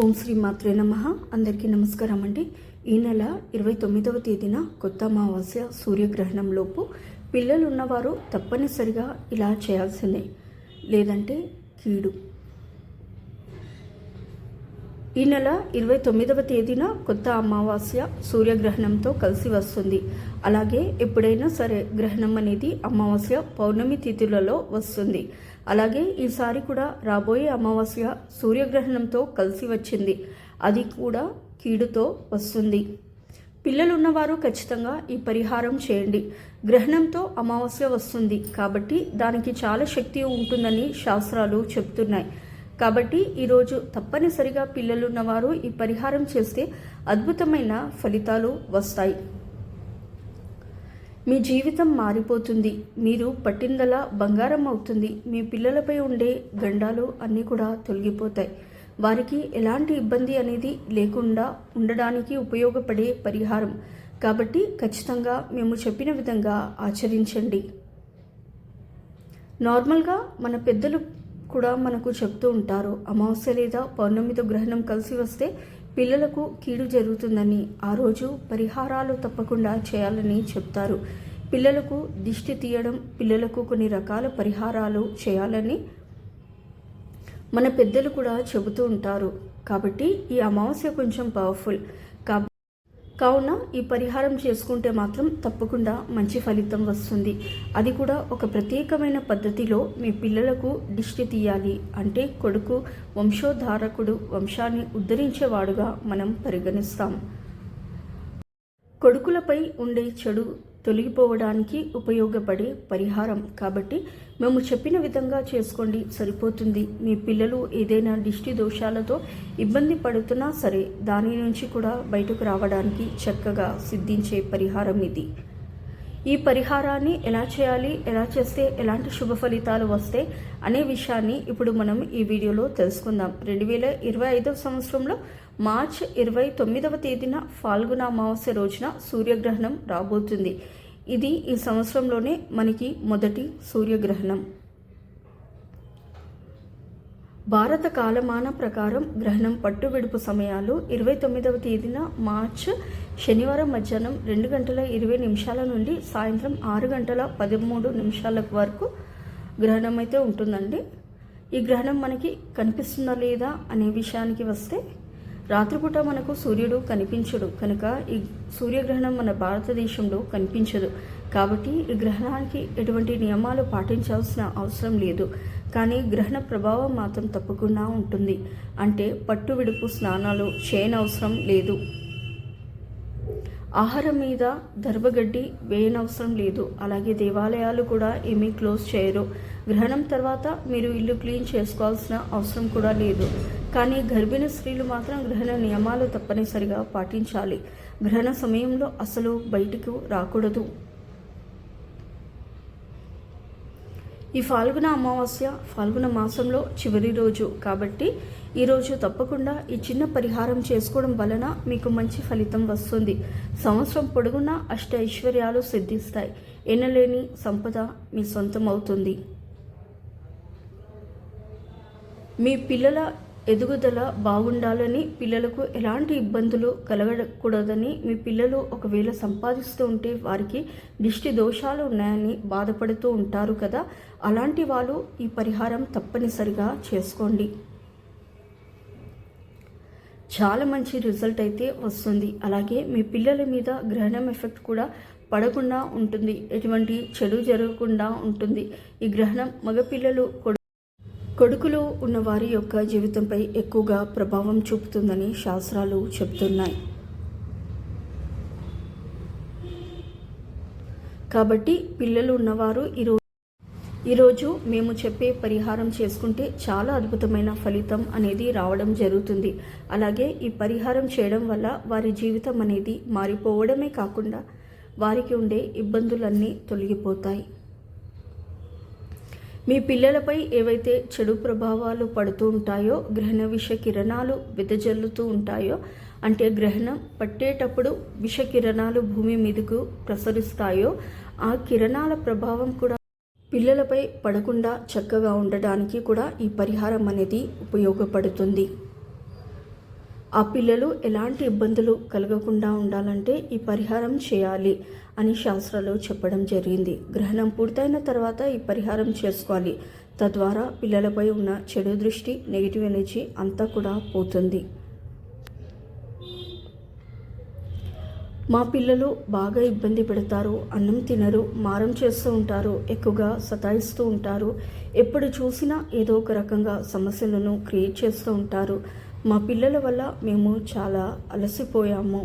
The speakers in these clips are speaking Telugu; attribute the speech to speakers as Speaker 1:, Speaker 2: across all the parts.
Speaker 1: ఓం శ్రీ మాత్రే నమః. అందరికీ నమస్కారం అండి. ఈ నెల 29వ తేదీన కొత్త అమావాస్య సూర్యగ్రహణంలోపు పిల్లలు ఉన్నవారు తప్పనిసరిగా ఇలా చేయాల్సిందే, లేదంటే కీడు. ఈ నెల 29వ తేదీన కొత్త అమావాస్య సూర్యగ్రహణంతో కలిసి వస్తుంది. అలాగే ఎప్పుడైనా సరే గ్రహణం అనేది అమావాస్య పౌర్ణమి తిథులలో వస్తుంది. అలాగే ఈసారి కూడా రాబోయే అమావాస్య సూర్యగ్రహణంతో కలిసి వచ్చింది, అది కూడా కీడుతో వస్తుంది. పిల్లలు ఉన్నవారు ఖచ్చితంగా ఈ పరిహారం చేయండి. గ్రహణంతో అమావాస్య వస్తుంది కాబట్టి దానికి చాలా శక్తి ఉంటుందని శాస్త్రాలు చెప్తున్నాయి. కాబట్టి ఈరోజు తప్పనిసరిగా పిల్లలు ఉన్నవారు ఈ పరిహారం చేస్తే అద్భుతమైన ఫలితాలు వస్తాయి. మీ జీవితం మారిపోతుంది. మీరు పట్టిందలా బంగారం అవుతుంది. మీ పిల్లలపై ఉండే గండాలు అన్నీ కూడా తొలగిపోతాయి. వారికి ఎలాంటి ఇబ్బంది అనేది లేకుండా ఉండడానికి ఉపయోగపడే పరిహారం కాబట్టి ఖచ్చితంగా మేము చెప్పిన విధంగా ఆచరించండి. నార్మల్గా మన పెద్దలు కూడా మనకు చెప్తూ ఉంటారు, అమావాస్య లేదా పౌర్ణమితో గ్రహణం కలిసి వస్తే పిల్లలకు కీడు జరుగుతుందని. ఆ రోజు పరిహారాలు తప్పకుండా చేయాలని చెప్తారు. పిల్లలకు దిష్టి తీయడం, పిల్లలకు కొన్ని రకాల పరిహారాలు చేయాలని మన పెద్దలు కూడా చెబుతూ ఉంటారు. కాబట్టి ఈ అమావాస్య కొంచెం పవర్ఫుల్ కావున ఈ పరిహారం చేసుకుంటే మాత్రం తప్పకుండా మంచి ఫలితం వస్తుంది. అది కూడా ఒక ప్రత్యేకమైన పద్ధతిలో. మీ పిల్లలకు దిష్టి తీయాలి అంటే కొడుకు వంశోద్ధారకుడు, వంశాన్ని ఉద్ధరించేవాడుగా మనం పరిగణిస్తాం. కొడుకులపై ఉండే చెడు తొలగిపోవడానికి ఉపయోగపడే పరిహారం కాబట్టి మేము చెప్పిన విధంగా చేసుకోండి, సరిపోతుంది. మీ పిల్లలు ఏదైనా దిష్టి దోషాలతో ఇబ్బంది పడుతున్నా సరే దాని నుంచి కూడా బయటకు రావడానికి చక్కగా సిద్ధించే పరిహారం ఇది. ఈ పరిహారాన్ని ఎలా చేయాలి, ఎలా చేస్తే ఎలాంటి శుభ ఫలితాలు వస్తాయి అనే విషయాన్ని ఇప్పుడు మనం ఈ వీడియోలో తెలుసుకుందాం. 2025వ సంవత్సరంలో మార్చి 29వ తేదీన ఫాల్గుణ అమావాస్య రోజున సూర్యగ్రహణం రాబోతుంది. ఇది ఈ సంవత్సరంలోనే మనకి మొదటి సూర్యగ్రహణం. భారత కాలమాన ప్రకారం గ్రహణం పట్టు విడుపు సమయాలు 29వ తేదీన మార్చి శనివారం మధ్యాహ్నం 2:20 నుండి సాయంత్రం 6:13 వరకు గ్రహణం అయితే ఉంటుందండి. ఈ గ్రహణం మనకి కనిపిస్తుందా లేదా అనే విషయానికి వస్తే, రాత్రిపూట మనకు సూర్యుడు కనిపించడు కనుక ఈ సూర్యగ్రహణం మన భారతదేశంలో కనిపించదు. కాబట్టి ఈ గ్రహణానికి ఎటువంటి నియమాలు పాటించాల్సిన అవసరం లేదు. కానీ గ్రహణ ప్రభావం మాత్రం తప్పకుండా ఉంటుంది. అంటే పట్టు విడుపు స్నానాలు చేయనవసరం లేదు. ఆహారం మీద దర్భగడ్డి వేయనవసరం లేదు. అలాగే దేవాలయాలు కూడా ఏమీ క్లోజ్ చేయరు. గ్రహణం తర్వాత మీరు ఇల్లు క్లీన్ చేసుకోవాల్సిన అవసరం కూడా లేదు. కానీ గర్భిణీ స్త్రీలు మాత్రం గ్రహణ నియమాలు తప్పనిసరిగా పాటించాలి. గ్రహణ సమయంలో అసలు బయటకు రాకూడదు. ఈ ఫాల్గుణ అమావాస్య ఫాల్గుణ మాసంలో చివరి రోజు కాబట్టి ఈరోజు తప్పకుండా ఈ చిన్న పరిహారం చేసుకోవడం వలన మీకు మంచి ఫలితం వస్తుంది. సంవత్సరం పొడుగునా అష్ట ఐశ్వర్యాలు సిద్ధిస్తాయి. ఎనలేని సంపద మీ సొంతం అవుతుంది. మీ పిల్లల ఎదుగుదల బాగుండాలని, పిల్లలకు ఎలాంటి ఇబ్బందులు కలగకూడదని, మీ పిల్లలు ఒకవేళ సంపాదిస్తూ ఉంటే వారికి దిష్టి దోషాలు ఉన్నాయని బాధపడుతూ ఉంటారు కదా, అలాంటి వాళ్ళు ఈ పరిహారం తప్పనిసరిగా చేసుకోండి. చాలా మంచి రిజల్ట్ అయితే వస్తుంది. అలాగే మీ పిల్లల మీద గ్రహణం ఎఫెక్ట్ కూడా పడకుండా ఉంటుంది. ఎటువంటి చెడు జరగకుండా ఉంటుంది. ఈ గ్రహణం మగపిల్లలు కొడుకులు ఉన్న వారి యొక్క జీవితంపై ఎక్కువగా ప్రభావం చూపుతుందని శాస్త్రాలు చెప్తున్నాయి. కాబట్టి పిల్లలు ఉన్నవారు ఈరోజు మేము చెప్పే పరిహారం చేసుకుంటే చాలా అద్భుతమైన ఫలితం అనేది రావడం జరుగుతుంది. అలాగే ఈ పరిహారం చేయడం వల్ల వారి జీవితం అనేది మారిపోవడమే కాకుండా వారికి ఉండే ఇబ్బందులన్నీ తొలగిపోతాయి. మీ పిల్లలపై ఏవైతే చెడు ప్రభావాలు పడుతూ ఉంటాయో, గ్రహణ విష కిరణాలు వెదజల్లుతూ ఉంటాయో, అంటే గ్రహణం పట్టేటప్పుడు విష కిరణాలు భూమి మీదకు ప్రసరిస్తాయో, ఆ కిరణాల ప్రభావం కూడా పిల్లలపై పడకుండా చక్కగా ఉండడానికి కూడా ఈ పరిహారం అనేది ఉపయోగపడుతుంది. ఆ పిల్లలు ఎలాంటి ఇబ్బందులు కలగకుండా ఉండాలంటే ఈ పరిహారం చేయాలి అని శాస్త్రాలు చెప్పడం జరిగింది. గ్రహణం పూర్తయిన తర్వాత ఈ పరిహారం చేసుకోవాలి. తద్వారా పిల్లలపై ఉన్న చెడు దృష్టి, నెగిటివ్ ఎనర్జీ అంతా కూడా పోతుంది. మా పిల్లలు బాగా ఇబ్బంది పెడతారు, అన్నం తినరు, మారం చేస్తూ ఉంటారు, ఎక్కువగా సతాయిస్తూ ఉంటారు, ఎప్పుడు చూసినా ఏదో ఒక రకంగా సమస్యలను క్రియేట్ చేస్తూ ఉంటారు. మా పిల్లల వల్ల మేము చాలా అలసిపోయాము.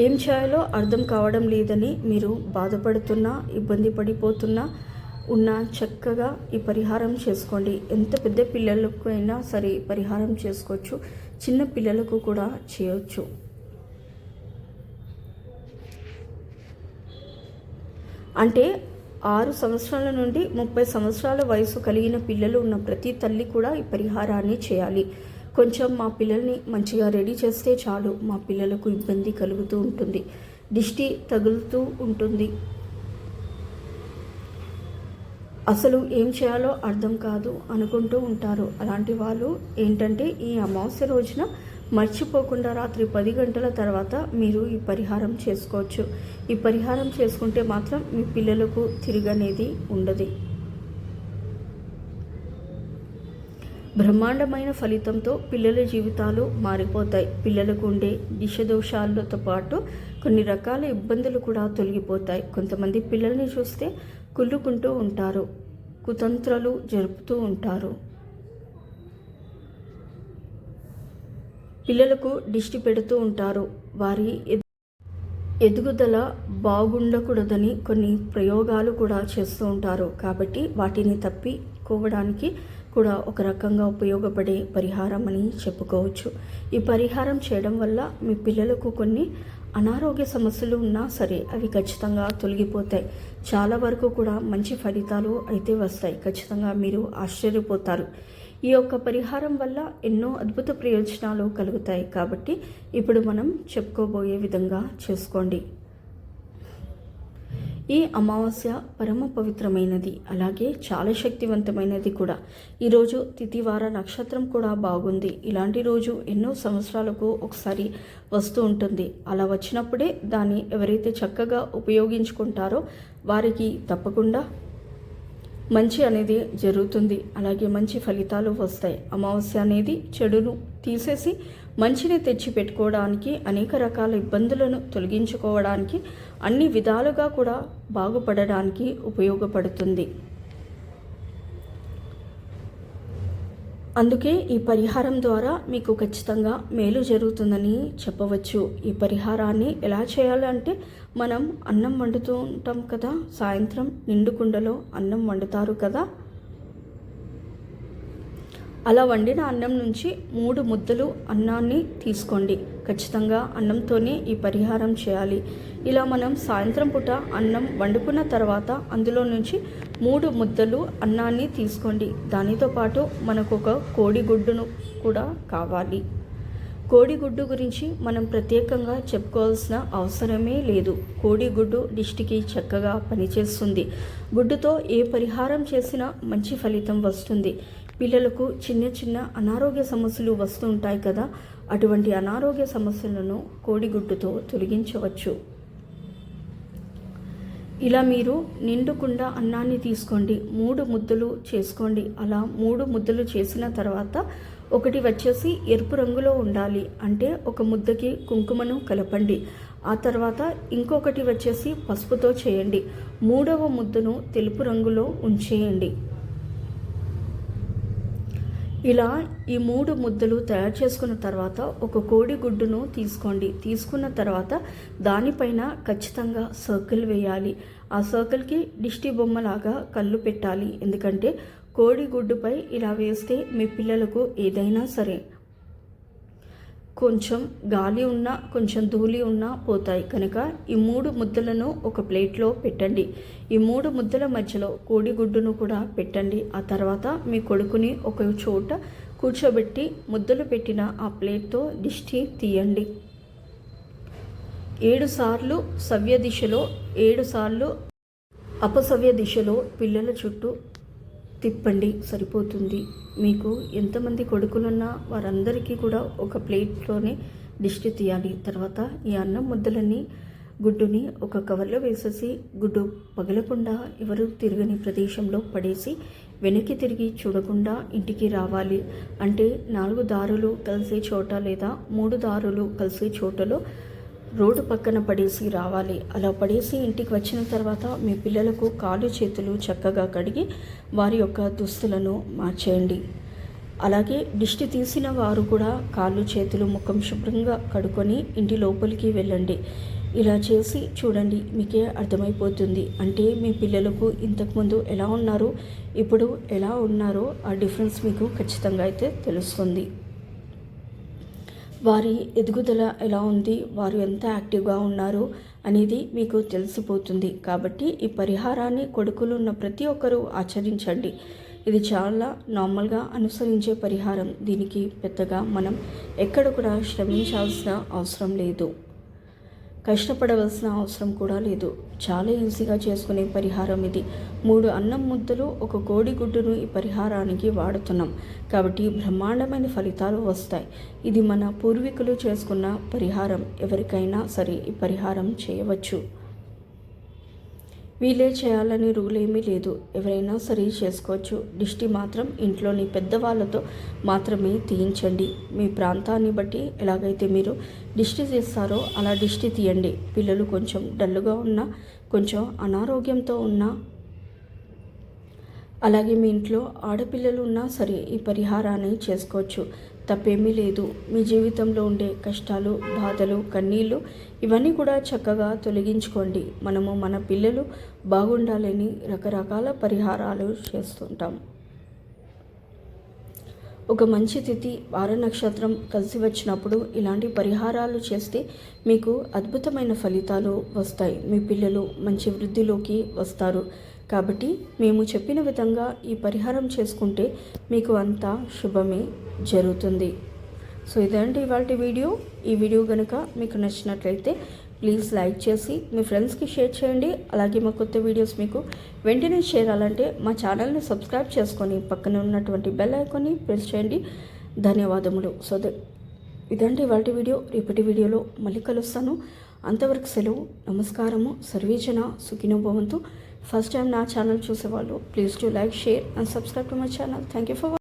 Speaker 1: ఏం చేయాలో అర్థం కావడం లేదని మీరు బాధపడుతున్నా, ఇబ్బంది పడిపోతున్నా ఉన్న చక్కగా ఈ పరిహారం చేసుకోండి. ఎంత పెద్ద పిల్లలకు అయినా సరే పరిహారం చేసుకోవచ్చు, చిన్న పిల్లలకు కూడా చేయొచ్చు. అంటే 6 సంవత్సరాల నుండి 30 సంవత్సరాల వయసు కలిగిన పిల్లలు ఉన్న ప్రతి తల్లి కూడా ఈ పరిహారాన్ని చేయాలి. కొంచెం మా పిల్లల్ని మంచిగా రెడీ చేస్తే చాలు, మా పిల్లలకు ఇబ్బంది కలుగుతూ ఉంటుంది, దిష్టి తగులుతూ ఉంటుంది, అసలు ఏం చేయాలో అర్థం కాదు అనుకుంటూ ఉంటారు. అలాంటి వాళ్ళు ఏంటంటే ఈ అమావాస్య రోజున మర్చిపోకుండా రాత్రి 10 గంటల తర్వాత మీరు ఈ పరిహారం చేసుకోవచ్చు. ఈ పరిహారం చేసుకుంటే మాత్రం మీ పిల్లలకు తిరగనేది ఉండదు. బ్రహ్మాండమైన ఫలితంతో పిల్లల జీవితాలు మారిపోతాయి. పిల్లలకు ఉండే దిశదోషాలతో పాటు కొన్ని రకాల ఇబ్బందులు కూడా తొలగిపోతాయి. కొంతమంది పిల్లల్ని చూస్తే కుళ్ళుకుంటూ ఉంటారు, కుతంత్రాలు జరుపుతూ ఉంటారు, పిల్లలకు దిష్టి పెడుతూ ఉంటారు. వారి ఎదుగుదల బాగుండకూడదని కొన్ని ప్రయోగాలు కూడా చేస్తూ ఉంటారు. కాబట్టి వాటిని తప్పికోవడానికి కూడా ఒక రకంగా ఉపయోగపడే పరిహారం అని చెప్పుకోవచ్చు. ఈ పరిహారం చేయడం వల్ల మీ పిల్లలకు కొన్ని అనారోగ్య సమస్యలు ఉన్నా సరే అవి ఖచ్చితంగా తొలగిపోతాయి. చాలా వరకు కూడా మంచి ఫలితాలు అయితే వస్తాయి. ఖచ్చితంగా మీరు ఆశ్చర్యపోతారు. ఈ యొక్క పరిహారం వల్ల ఎన్నో అద్భుత ప్రయోజనాలు కలుగుతాయి. కాబట్టి ఇప్పుడు మనం చెప్పుకోబోయే విధంగా చేసుకోండి. ఈ అమావాస్య పరమ పవిత్రమైనది, అలాగే చాలా శక్తివంతమైనది కూడా. ఈరోజు తిథివార నక్షత్రం కూడా బాగుంది. ఇలాంటి రోజు ఎన్నో సంవత్సరాలకు ఒకసారి వస్తూ ఉంటుంది. అలా వచ్చినప్పుడే దాన్ని ఎవరైతే చక్కగా ఉపయోగించుకుంటారో వారికి తప్పకుండా మంచి అనేది జరుగుతుంది, అలాగే మంచి ఫలితాలు వస్తాయి. అమావాస్య అనేది చెడును తీసేసి మంచిని తెచ్చి పెట్టుకోవడానికి, అనేక రకాల ఇబ్బందులను తొలగించుకోవడానికి, అన్ని విధాలుగా కూడా బాగుపడడానికి ఉపయోగపడుతుంది. అందుకే ఈ పరిహారం ద్వారా మీకు ఖచ్చితంగా మేలు జరుగుతుందని చెప్పవచ్చు. ఈ పరిహారాన్ని ఎలా చేయాలంటే, మనం అన్నం వండుతూ ఉంటాం కదా, సాయంత్రం నిండు కుండలో అన్నం వండుతారు కదా, అలా వండిన అన్నం నుంచి 3 ముద్దలు అన్నాన్ని తీసుకోండి. ఖచ్చితంగా అన్నంతోనే ఈ పరిహారం చేయాలి. ఇలా మనం సాయంత్రం పూట అన్నం వండుకున్న తర్వాత అందులో నుంచి 3 ముద్దలు అన్నాన్ని తీసుకోండి. దానితో పాటు మనకు ఒక కోడిగుడ్డును కూడా కావాలి. కోడిగుడ్డు గురించి మనం ప్రత్యేకంగా చెప్పుకోవాల్సిన అవసరమే లేదు. కోడిగుడ్డు దిష్టికి చక్కగా పనిచేస్తుంది. గుడ్డుతో ఏ పరిహారం చేసినా మంచి ఫలితం వస్తుంది. పిల్లలకు చిన్న చిన్న అనారోగ్య సమస్యలు వస్తూ ఉంటాయి కదా, అటువంటి అనారోగ్య సమస్యలను కోడిగుడ్డుతో తొలగించవచ్చు. ఇలా మీరు నిండుకుండా అన్నాన్ని తీసుకోండి, 3 ముద్దలు చేసుకోండి. అలా 3 ముద్దలు చేసిన తర్వాత ఒకటి వచ్చేసి ఎరుపు రంగులో ఉండాలి, అంటే ఒక ముద్దకి కుంకుమను కలపండి. ఆ తర్వాత ఇంకొకటి వచ్చేసి పసుపుతో చేయండి. 3వ ముద్దను తెలుపు రంగులో ఉంచేయండి. ఇలా ఈ 3 ముద్దలు తయారు చేసుకున్న తర్వాత ఒక కోడిగుడ్డును తీసుకోండి. తీసుకున్న తర్వాత దానిపైన ఖచ్చితంగా సర్కిల్ వేయాలి. ఆ సర్కిల్కి దిష్టి బొమ్మలాగా కళ్ళు పెట్టాలి. ఎందుకంటే కోడిగుడ్డుపై ఇలా వేస్తే మీ పిల్లలకు ఏదైనా సరే కొంచెం గాలి ఉన్నా కొంచెం ధూళి ఉన్నా పోతాయి. కనుక ఈ 3 ముద్దలను ఒక ప్లేట్లో పెట్టండి. ఈ 3 ముద్దల మధ్యలో కోడిగుడ్డును కూడా పెట్టండి. ఆ తర్వాత మీ కొడుకుని ఒక చోట కూర్చోబెట్టి ముద్దలు పెట్టిన ఆ ప్లేట్తో దిష్టి తీయండి. 7 సార్లు సవ్య దిశలో, 7 సార్లు అపసవ్య దిశలో పిల్లల చుట్టూ తిప్పండి, సరిపోతుంది. మీకు ఎంతమంది కొడుకులున్నా వారందరికీ కూడా ఒక ప్లేట్లోనే దిష్టి తీయాలి. తర్వాత ఈ అన్నం ముద్దలన్నీ గుడ్డుని ఒక కవర్లో వేసేసి గుడ్డు పగలకుండా ఎవరు తిరగని ప్రదేశంలో పడేసి వెనక్కి తిరిగి చూడకుండా ఇంటికి రావాలి. అంటే 4 దారులు కలిసే చోట లేదా 3 దారులు కలిసే చోటలో రోడ్డు పక్కన పడేసి రావాలి. అలా పడేసి ఇంటికి వచ్చిన తర్వాత మీ పిల్లలకు కాళ్ళు చేతులు చక్కగా కడిగి వారి యొక్క దుస్తులను మార్చేయండి. అలాగే దిష్టి తీసిన వారు కూడా కాళ్ళు చేతులు ముఖం శుభ్రంగా కడుక్కొని ఇంటి లోపలికి వెళ్ళండి. ఇలా చేసి చూడండి, మీకే అర్థమైపోతుంది. అంటే మీ పిల్లలకు ఇంతకుముందు ఎలా ఉన్నారో ఇప్పుడు ఎలా ఉన్నారో ఆ డిఫరెన్స్ మీకు ఖచ్చితంగా అయితే తెలుస్తుంది. వారి ఎదుగుదల ఎలా ఉంది, వారు ఎంత యాక్టివ్గా ఉన్నారు అనేది మీకు తెలిసిపోతుంది. కాబట్టి ఈ పరిహారాన్ని కొడుకులు ఉన్న ప్రతి ఒక్కరూ ఆచరించండి. ఇది చాలా నార్మల్గా అనుసరించే పరిహారం. దీనికి పెద్దగా మనం ఎక్కడ కూడా శ్రమించాల్సిన అవసరం లేదు, కష్టపడవలసిన అవసరం కూడా లేదు. చాలా ఈజీగా చేసుకునే పరిహారం ఇది. 3 అన్నం ముద్దలు, 1 కోడిగుడ్డును ఈ పరిహారానికి వాడుతున్నాం కాబట్టి బ్రహ్మాండమైన ఫలితాలు వస్తాయి. ఇది మన పూర్వీకులు చేసుకున్న పరిహారం. ఎవరికైనా సరే ఈ పరిహారం చేయవచ్చు. వీలే చేయాలని రూల్ ఏమీ లేదు, ఎవరైనా సరే చేసుకోవచ్చు. దిష్టి మాత్రం ఇంట్లోని పెద్దవాళ్ళతో మాత్రమే తీయించండి. మీ ప్రాంతాన్ని బట్టి ఎలాగైతే మీరు దిష్టి తీస్తారో అలా దిష్టి తీయండి. పిల్లలు కొంచెం డల్లుగా ఉన్నా, కొంచెం అనారోగ్యంతో ఉన్నా, అలాగే మీ ఇంట్లో ఆడపిల్లలు ఉన్నా సరే ఈ పరిహారాన్ని చేసుకోవచ్చు. తప్పేమీ లేదు. మీ జీవితంలో ఉండే కష్టాలు, బాధలు, కన్నీళ్ళు ఇవన్నీ కూడా చక్కగా తొలగించుకోండి. మనము మన పిల్లలు బాగుండాలని రకరకాల పరిహారాలు చేస్తుంటాం. ఒక మంచి తిథి, వార నక్షత్రం కలిసి వచ్చినప్పుడు ఇలాంటి పరిహారాలు చేస్తే మీకు అద్భుతమైన ఫలితాలు వస్తాయి. మీ పిల్లలు మంచి వృద్ధిలోకి వస్తారు. కాబట్టి మేము చెప్పిన విధంగా ఈ పరిహారం చేసుకుంటే మీకు అంతా శుభమే జరుగుతుంది. సో ఇదండి ఇవాల్టి వీడియో. ఈ వీడియో కనుక మీకు నచ్చినట్లయితే ప్లీజ్ లైక్ చేసి మీ ఫ్రెండ్స్కి షేర్ చేయండి. అలాగే మా కొత్త వీడియోస్ మీకు వెంటనే చేరాలంటే మా ఛానల్ని సబ్స్క్రైబ్ చేసుకొని పక్కన ఉన్నటువంటి బెల్ ఐకాన్ని ప్రెస్ చేయండి. ధన్యవాదములు. సో ఇదండి ఇవాల్టి వీడియో. రేపటి వీడియోలో మళ్ళీ కలుస్తాను. అంతవరకు సెలవు. నమస్కారము. సర్వేజన సుఖినో భవంతు. ఫస్ట్ టైం నా ఛానల్ చూసేవాళ్ళు please to like, share and subscribe to my channel. Thank you for